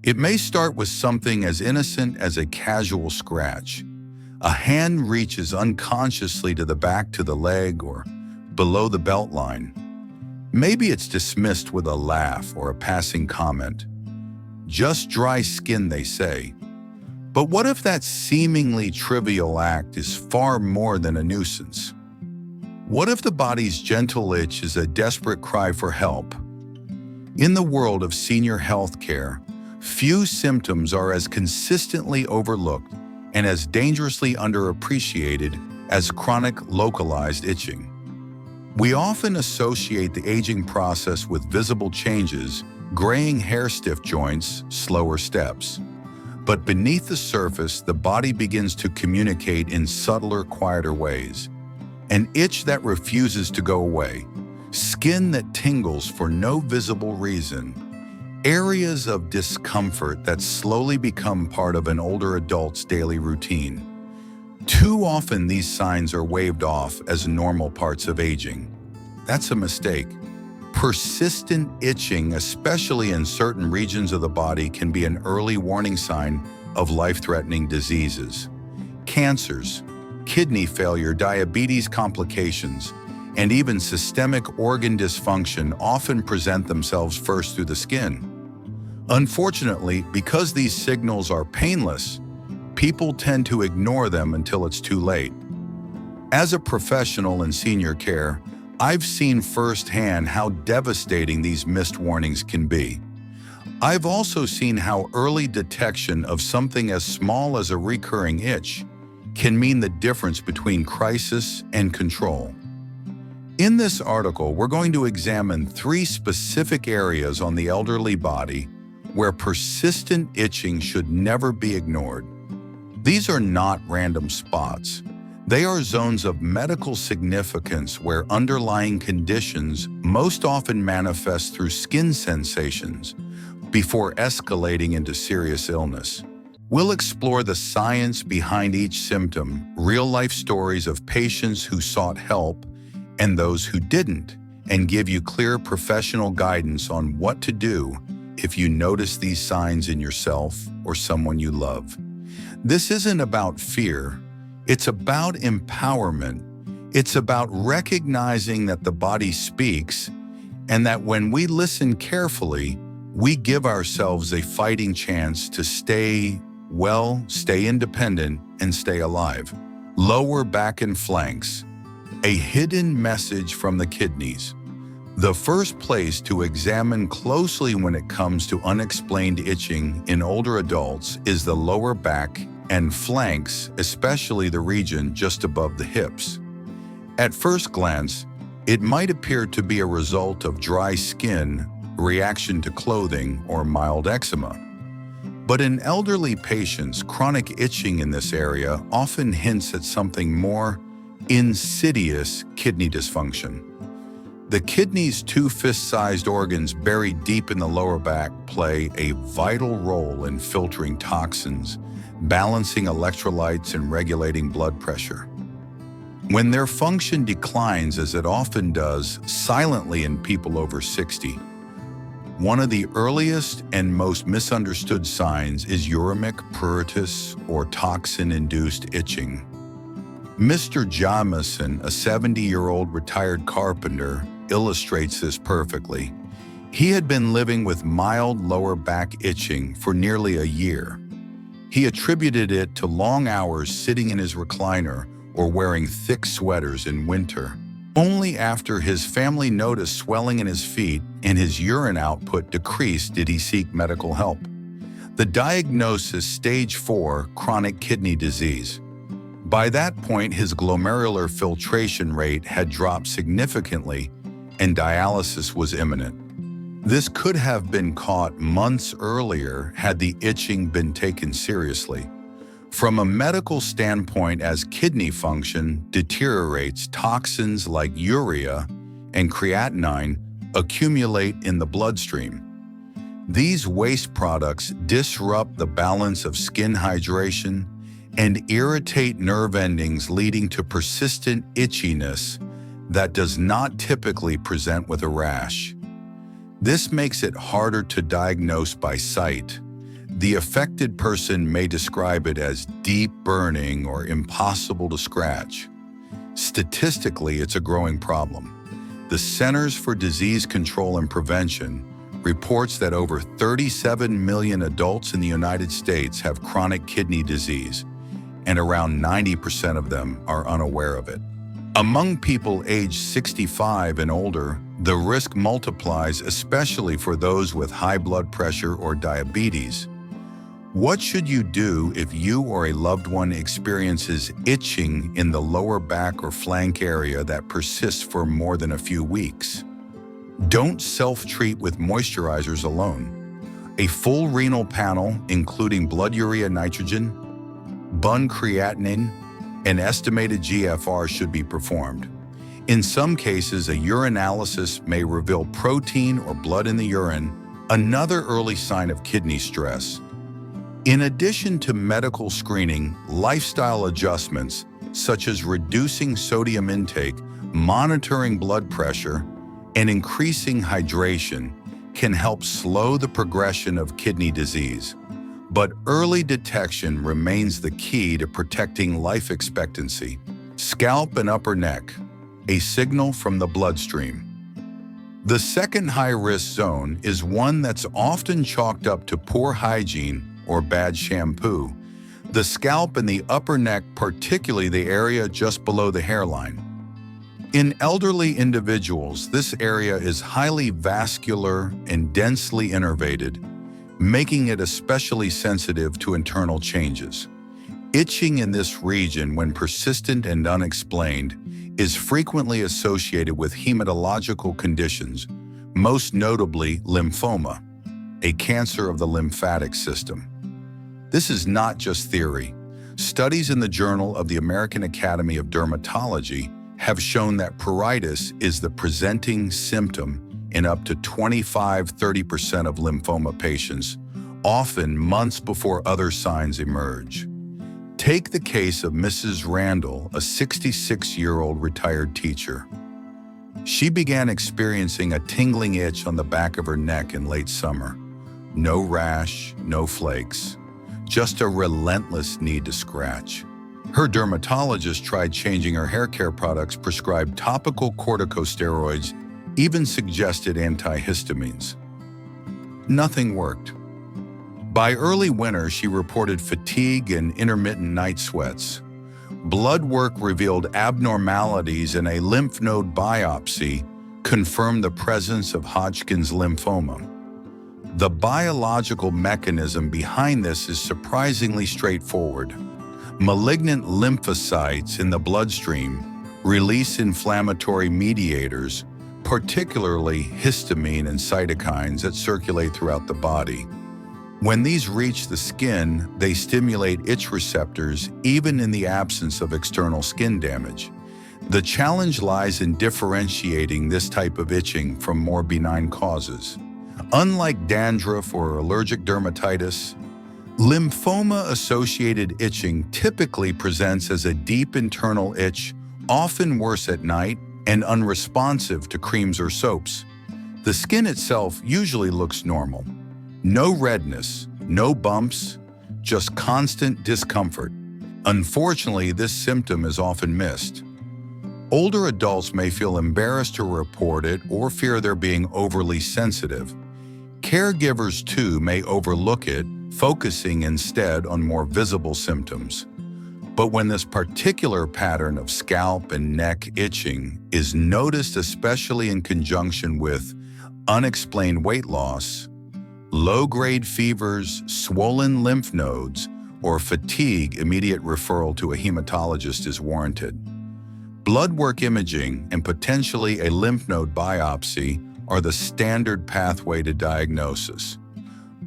It may start with something as innocent as a casual scratch. A hand reaches unconsciously to the back to the leg or below the belt line. Maybe it's dismissed with a laugh or a passing comment. Just dry skin, they say. But what if that seemingly trivial act is far more than a nuisance? What if the body's gentle itch is a desperate cry for help? In the world of senior health care, few symptoms are as consistently overlooked and as dangerously underappreciated as chronic localized itching. We often associate the aging process with visible changes, graying hair, stiff joints, slower steps. But beneath the surface, the body begins to communicate in subtler, quieter ways. An itch that refuses to go away, skin that tingles for no visible reason, areas of discomfort that slowly become part of an older adult's daily routine. Too often these signs are waved off as normal parts of aging. That's a mistake. Persistent itching, especially in certain regions of the body, can be an early warning sign of life-threatening diseases. Cancers, kidney failure, diabetes complications, and even systemic organ dysfunction often present themselves first through the skin. Unfortunately, because these signals are painless, people tend to ignore them until it's too late. As a professional in senior care, I've seen firsthand how devastating these missed warnings can be. I've also seen how early detection of something as small as a recurring itch can mean the difference between crisis and control. In this article, we're going to examine 3 specific areas on the elderly body where persistent itching should never be ignored. These are not random spots. They are zones of medical significance where underlying conditions most often manifest through skin sensations before escalating into serious illness. We'll explore the science behind each symptom, real-life stories of patients who sought help and those who didn't, and give you clear professional guidance on what to do if you notice these signs in yourself or someone you love. This isn't about fear. It's about empowerment. It's about recognizing that the body speaks and that when we listen carefully, we give ourselves a fighting chance to stay well, stay independent, and stay alive. Lower back and flanks. A hidden message from the kidneys. The first place to examine closely when it comes to unexplained itching in older adults is the lower back and flanks, especially the region just above the hips. At first glance, it might appear to be a result of dry skin, reaction to clothing, or mild eczema. But in elderly patients, chronic itching in this area often hints at something more: insidious kidney dysfunction. The kidney's 2 fist-sized organs buried deep in the lower back play a vital role in filtering toxins, balancing electrolytes, and regulating blood pressure. When their function declines, as it often does, silently in people over 60, one of the earliest and most misunderstood signs is uremic pruritus or toxin-induced itching. Mr. Jameson, a 70-year-old retired carpenter, illustrates this perfectly. He had been living with mild lower back itching for nearly a year. He attributed it to long hours sitting in his recliner or wearing thick sweaters in winter. Only after his family noticed swelling in his feet and his urine output decreased did he seek medical help. The diagnosis: stage 4 chronic kidney disease. By that point, his glomerular filtration rate had dropped significantly and dialysis was imminent. This could have been caught months earlier had the itching been taken seriously. From a medical standpoint, as kidney function deteriorates, toxins like urea and creatinine accumulate in the bloodstream. These waste products disrupt the balance of skin hydration and irritate nerve endings, leading to persistent itchiness that does not typically present with a rash. This makes it harder to diagnose by sight, The affected person may describe it as deep burning or impossible to scratch. Statistically, it's a growing problem. The Centers for Disease Control and Prevention reports that over 37 million adults in the United States have chronic kidney disease, and around 90% of them are unaware of it. Among people aged 65 and older, the risk multiplies, especially for those with high blood pressure or diabetes. What should you do if you or a loved one experiences itching in the lower back or flank area that persists for more than a few weeks? Don't self-treat with moisturizers alone. A full renal panel, including blood urea nitrogen, bun creatinine, and estimated GFR should be performed. In some cases, a urinalysis may reveal protein or blood in the urine, another early sign of kidney stress. In addition to medical screening, lifestyle adjustments, such as reducing sodium intake, monitoring blood pressure, and increasing hydration, can help slow the progression of kidney disease. But early detection remains the key to protecting life expectancy. Scalp and upper neck, a signal from the bloodstream. The second high-risk zone is one that's often chalked up to poor hygiene or bad shampoo. The scalp and the upper neck, particularly the area just below the hairline. In elderly individuals, this area is highly vascular and densely innervated, making it especially sensitive to internal changes. Itching in this region, when persistent and unexplained, is frequently associated with hematological conditions, most notably lymphoma, a cancer of the lymphatic system. This is not just theory. Studies in the Journal of the American Academy of Dermatology have shown that pruritus is the presenting symptom in up to 25–30% of lymphoma patients, often months before other signs emerge. Take the case of Mrs. Randall, a 66-year-old retired teacher. She began experiencing a tingling itch on the back of her neck in late summer. No rash, no flakes, just a relentless need to scratch. Her dermatologist tried changing her hair care products, prescribed topical corticosteroids, even suggested antihistamines. Nothing worked. By early winter, she reported fatigue and intermittent night sweats. Blood work revealed abnormalities, and a lymph node biopsy confirmed the presence of Hodgkin's lymphoma. The biological mechanism behind this is surprisingly straightforward. Malignant lymphocytes in the bloodstream release inflammatory mediators, particularly histamine and cytokines that circulate throughout the body. When these reach the skin, they stimulate itch receptors even in the absence of external skin damage. The challenge lies in differentiating this type of itching from more benign causes. Unlike dandruff or allergic dermatitis, lymphoma-associated itching typically presents as a deep internal itch, often worse at night and unresponsive to creams or soaps. The skin itself usually looks normal. No redness, no bumps, just constant discomfort. Unfortunately, this symptom is often missed. Older adults may feel embarrassed to report it or fear they're being overly sensitive. Caregivers, too, may overlook it, focusing instead on more visible symptoms. But when this particular pattern of scalp and neck itching is noticed, especially in conjunction with unexplained weight loss, low-grade fevers, swollen lymph nodes, or fatigue, immediate referral to a hematologist is warranted. Blood work imaging and potentially a lymph node biopsy are the standard pathway to diagnosis.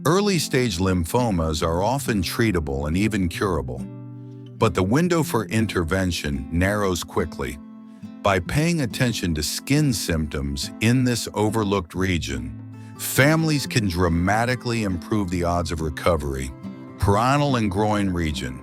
Early-stage lymphomas are often treatable and even curable, but the window for intervention narrows quickly. By paying attention to skin symptoms in this overlooked region, families can dramatically improve the odds of recovery. Perianal and groin region,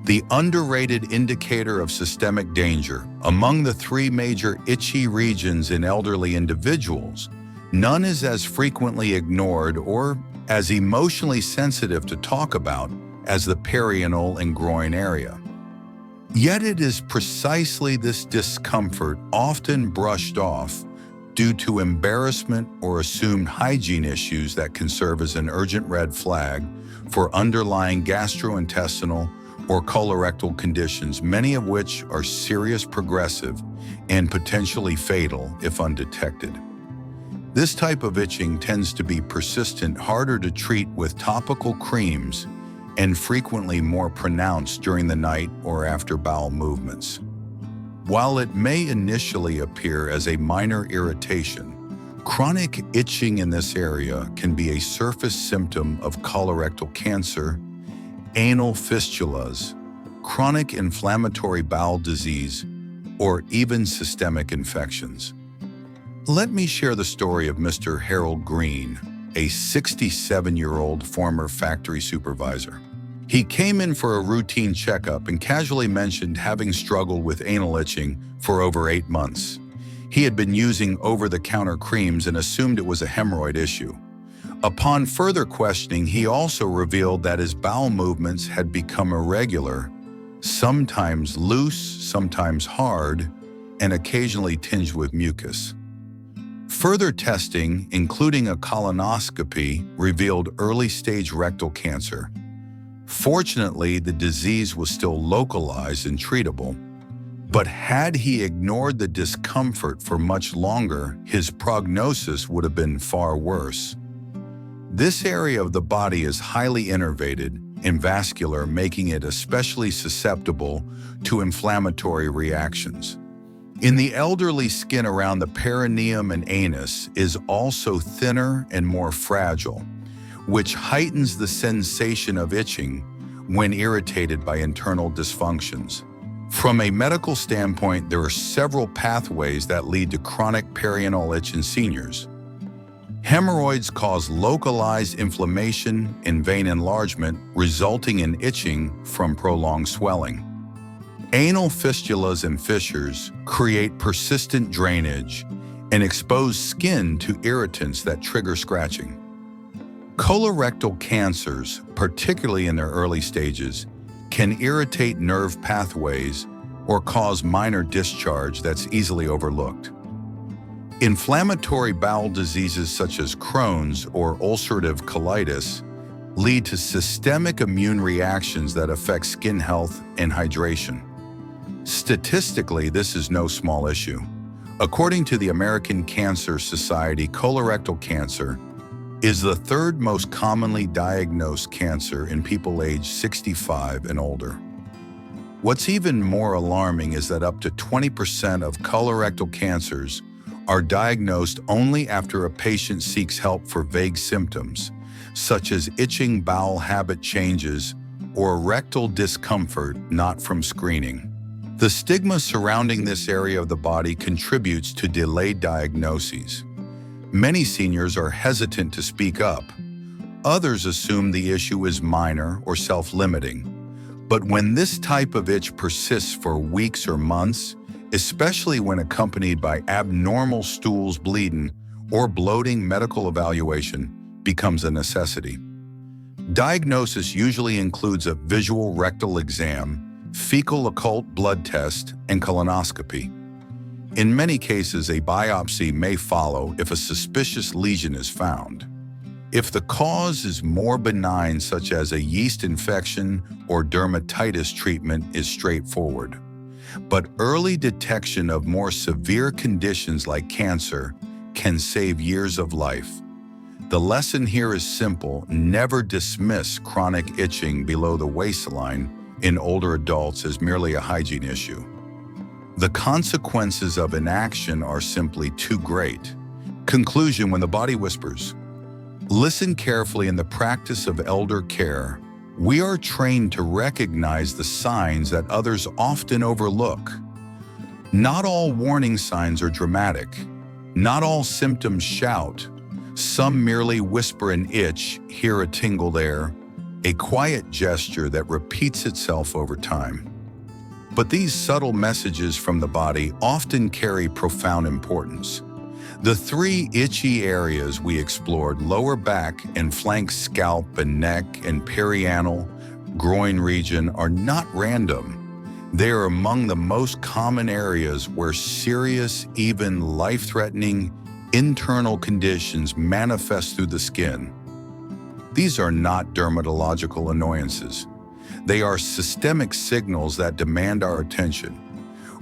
the underrated indicator of systemic danger. Among the three major itchy regions in elderly individuals, none is as frequently ignored or as emotionally sensitive to talk about as the perianal and groin area. Yet it is precisely this discomfort, often brushed off due to embarrassment or assumed hygiene issues, that can serve as an urgent red flag for underlying gastrointestinal or colorectal conditions, many of which are serious, progressive, and potentially fatal if undetected. This type of itching tends to be persistent, harder to treat with topical creams, and frequently more pronounced during the night or after bowel movements. While it may initially appear as a minor irritation, chronic itching in this area can be a surface symptom of colorectal cancer, anal fistulas, chronic inflammatory bowel disease, or even systemic infections. Let me share the story of Mr. Harold Greene, a 67-year-old former factory supervisor. He came in for a routine checkup and casually mentioned having struggled with anal itching for over 8 months. He had been using over-the-counter creams and assumed it was a hemorrhoid issue. Upon further questioning, he also revealed that his bowel movements had become irregular, sometimes loose, sometimes hard, and occasionally tinged with mucus. Further testing, including a colonoscopy, revealed early-stage rectal cancer. Fortunately, the disease was still localized and treatable, but had he ignored the discomfort for much longer, his prognosis would have been far worse. This area of the body is highly innervated and vascular, making it especially susceptible to inflammatory reactions. In the elderly, skin around the perineum and anus is also thinner and more fragile, which heightens the sensation of itching when irritated by internal dysfunctions. From a medical standpoint, there are several pathways that lead to chronic perianal itch in seniors. Hemorrhoids cause localized inflammation and vein enlargement, resulting in itching from prolonged swelling. Anal fistulas and fissures create persistent drainage and expose skin to irritants that trigger scratching. Colorectal cancers, particularly in their early stages, can irritate nerve pathways or cause minor discharge that's easily overlooked. Inflammatory bowel diseases such as Crohn's or ulcerative colitis lead to systemic immune reactions that affect skin health and hydration. Statistically, this is no small issue. According to the American Cancer Society, colorectal cancer is the third most commonly diagnosed cancer in people aged 65 and older. What's even more alarming is that up to 20% of colorectal cancers are diagnosed only after a patient seeks help for vague symptoms, such as itching, bowel habit changes, or rectal discomfort, not from screening. The stigma surrounding this area of the body contributes to delayed diagnoses. Many seniors are hesitant to speak up. Others assume the issue is minor or self-limiting. But when this type of itch persists for weeks or months, especially when accompanied by abnormal stools, bleeding, or bloating, medical evaluation becomes a necessity. Diagnosis usually includes a visual rectal exam, fecal occult blood test, and colonoscopy. In many cases, a biopsy may follow if a suspicious lesion is found. If the cause is more benign, such as a yeast infection or dermatitis, treatment is straightforward. But early detection of more severe conditions like cancer can save years of life. The lesson here is simple: never dismiss chronic itching below the waistline in older adults as merely a hygiene issue. The consequences of inaction are simply too great. Conclusion: when the body whispers, listen carefully. In the practice of elder care, we are trained to recognize the signs that others often overlook. Not all warning signs are dramatic. Not all symptoms shout. Some merely whisper an itch, here a tingle there, a quiet gesture that repeats itself over time. But these subtle messages from the body often carry profound importance. The three itchy areas we explored, lower back and flank, scalp and neck, and perianal, groin region, are not random. They are among the most common areas where serious, even life-threatening, internal conditions manifest through the skin. These are not dermatological annoyances. They are systemic signals that demand our attention.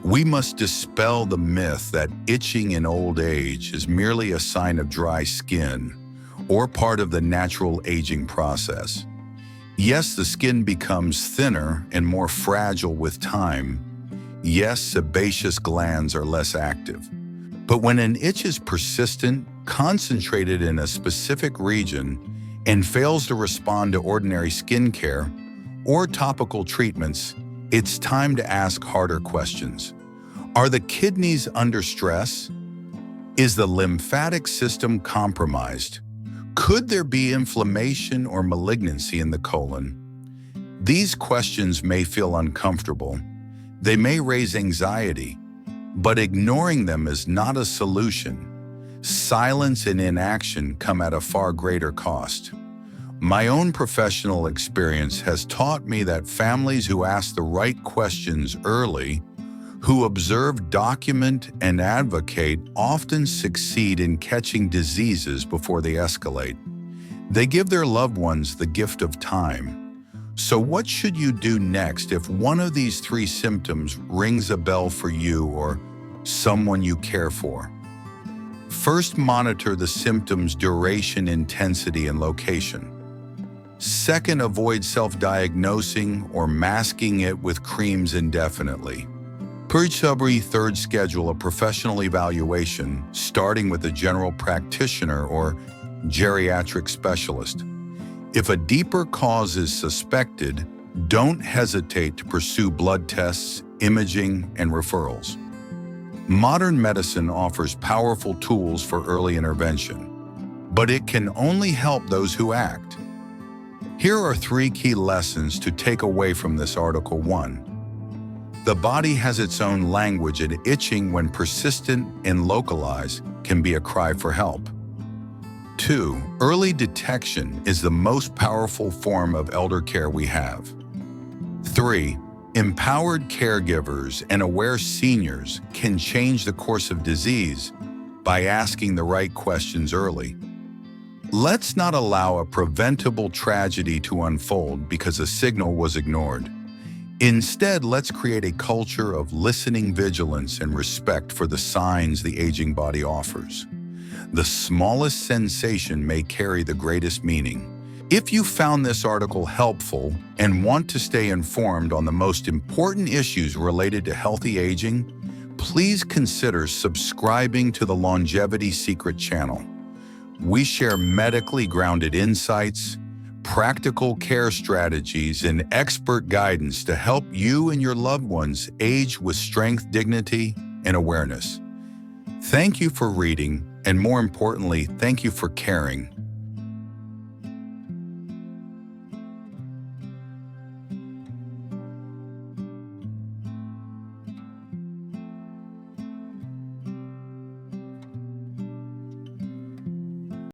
We must dispel the myth that itching in old age is merely a sign of dry skin or part of the natural aging process. Yes, the skin becomes thinner and more fragile with time. Yes, sebaceous glands are less active. But when an itch is persistent, concentrated in a specific region, and fails to respond to ordinary skin care or topical treatments, it's time to ask harder questions. Are the kidneys under stress? Is the lymphatic system compromised? Could there be inflammation or malignancy in the colon? These questions may feel uncomfortable. They may raise anxiety, but ignoring them is not a solution. Silence and inaction come at a far greater cost. My own professional experience has taught me that families who ask the right questions early, who observe, document, and advocate, often succeed in catching diseases before they escalate. They give their loved ones the gift of time. So what should you do next if one of these three symptoms rings a bell for you or someone you care for? First, monitor the symptoms' duration, intensity, and location. Second, avoid self-diagnosing or masking it with creams indefinitely. Third, schedule a professional evaluation, starting with a general practitioner or geriatric specialist. If a deeper cause is suspected, don't hesitate to pursue blood tests, imaging, and referrals. Modern medicine offers powerful tools for early intervention, but it can only help those who act. Here are three key lessons to take away from this article. 1. The body has its own language, and itching, when persistent and localized, can be a cry for help. 2. Early detection is the most powerful form of elder care we have. 3. Empowered caregivers and aware seniors can change the course of disease by asking the right questions early. Let's not allow a preventable tragedy to unfold because a signal was ignored. Instead, let's create a culture of listening vigilance and respect for the signs the aging body offers. The smallest sensation may carry the greatest meaning. If you found this article helpful and want to stay informed on the most important issues related to healthy aging, please consider subscribing to the Longevity Secret channel. We share medically grounded insights, practical care strategies, and expert guidance to help you and your loved ones age with strength, dignity, and awareness. Thank you for reading, and more importantly, thank you for caring.